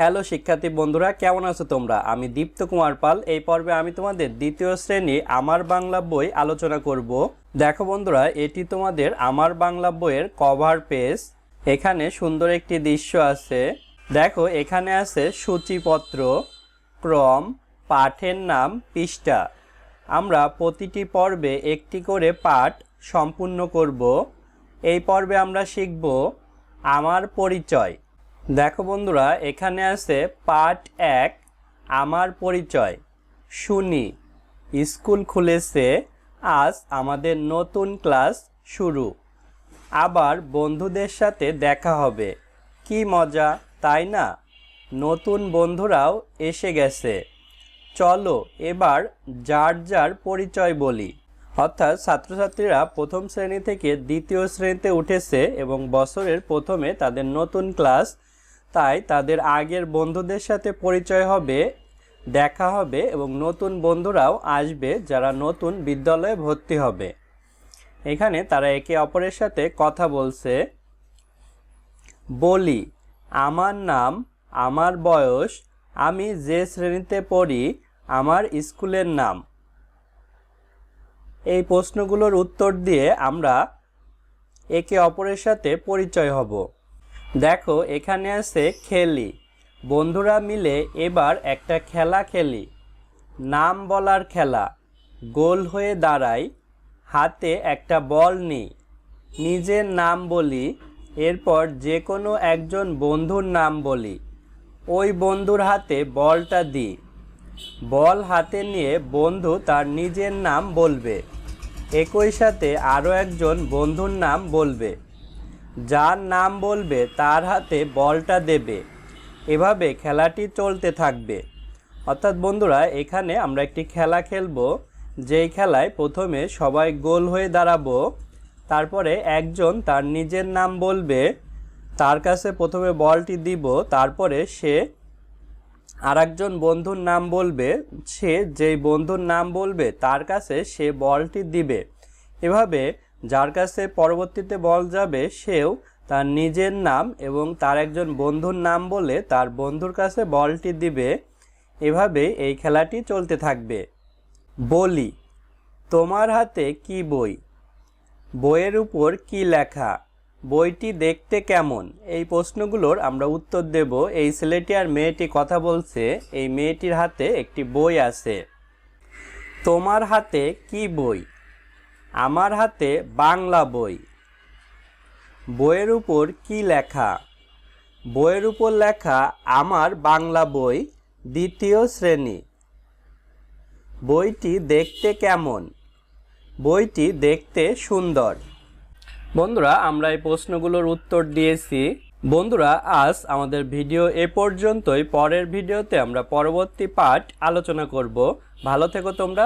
Hello শিক্ষার্থী বন্ধুরা, কেমন আছো তোমরা? আমি দীপ্ত কুমার পাল। এই পর্বে আমি তোমাদের দ্বিতীয় শ্রেণী আমার বাংলা বই আলোচনা করব। দেখো বন্ধুরা, এটি তোমাদের আমার বাংলা বইয়ের কভার পেজ। এখানে সুন্দর একটি দৃশ্য আছে। দেখো, এখানে আছে সূচিপত্র, ক্রম, পাঠের নাম, পৃষ্ঠা। আমরা প্রতিটি পর্বে একটি করে পাঠ সম্পূর্ণ করব। এই পর্বে আমরা শিখব আমার পরিচয়। দেখো বন্ধুরা, এখানে আছে পার্ট 1 আমার পরিচয়। শুনি, স্কুল খুলেছে, আজ আমাদের নতুন ক্লাস শুরু। আবার বন্ধুদের সাথে দেখা হবে, কি মজা তাই না? নতুন বন্ধুরাও এসে গেছে, চলো এবার যার যার পরিচয় বলি। অর্থাৎ ছাত্রছাত্রীরা প্রথম শ্রেণী থেকে দ্বিতীয় শ্রেণীতে উঠেছে এবং বছরের প্রথমে তাদের নতুন ক্লাস, তাই তাদের আগের বন্ধুদের সাথে পরিচয় হবে, দেখা হবে এবং নতুন বন্ধুরাও আসবে যারা নতুন বিদ্যালয়ে ভর্তি হবে। এখানে তারা একে অপরের সাথে কথা বলছে। বলি, আমার নাম, আমার বয়স, আমি যে শ্রেণীতে পড়ি, আমার স্কুলের নাম। এই প্রশ্নগুলোর উত্তর দিয়ে আমরা একে অপরের সাথে পরিচয় হব। দেখো, এখানে আছে খেলি, বন্ধুরা মিলে এবার একটা খেলা খেলি। নাম বলার খেলা, গোল হয়ে দাঁড়াই, হাতে একটা বল নিই, নিজের নাম বলি, এরপর যে কোনো একজন বন্ধুর নাম বলি, ওই বন্ধুর হাতে বলটা দিই। বল হাতে নিয়ে বন্ধু তার নিজের নাম বলবে, একই সাথে আরও একজন বন্ধুর নাম বলবে, যার নাম বলবে তার হাতে বলটা দেবে। এভাবে খেলাটি চলতে থাকবে। অর্থাৎ বন্ধুরা, এখানে আমরা একটি খেলা খেলবো, যেই খেলায় প্রথমে সবাই গোল হয়ে দাঁড়াবো, তারপরে একজন তার নিজের নাম বলবে, তার কাছে প্রথমে বলটি দিব, তারপরে সে আরেকজন বন্ধুর নাম বলবে, সে যেই বন্ধুর নাম বলবে তার কাছে সে বলটি দিবে। এভাবে যার কাছে পরবর্তীতে বল যাবে সেও তার নিজের নাম এবং তার একজন বন্ধুর নাম বলে তার বন্ধুর কাছে বলটি দিবে। এভাবে এই খেলাটি চলতে থাকবে। বলি, তোমার হাতে কি বই? বইয়ের উপর কি লেখা? বইটি দেখতে কেমন? এই প্রশ্নগুলোর আমরা উত্তর দেব। এই ছেলেটি আর মেয়েটি কথা বলছে। এই মেয়েটির হাতে একটি বই আছে। তোমার হাতে কি বই? আমার হাতে বাংলা বই। বইয়ের উপর কি লেখা? বইয়ের উপর লেখা আমার বাংলা বই, দ্বিতীয় শ্রেণী। বইটি দেখতে কেমন? বইটি দেখতে সুন্দর। বন্ধুরা, আমরা এই প্রশ্নগুলোর উত্তর দিয়েছি। বন্ধুরা, আজ আমাদের ভিডিও এ পর্যন্তই। পরের ভিডিওতে আমরা পরবর্তী পার্ট আলোচনা করব। ভালো থেকো তোমরা।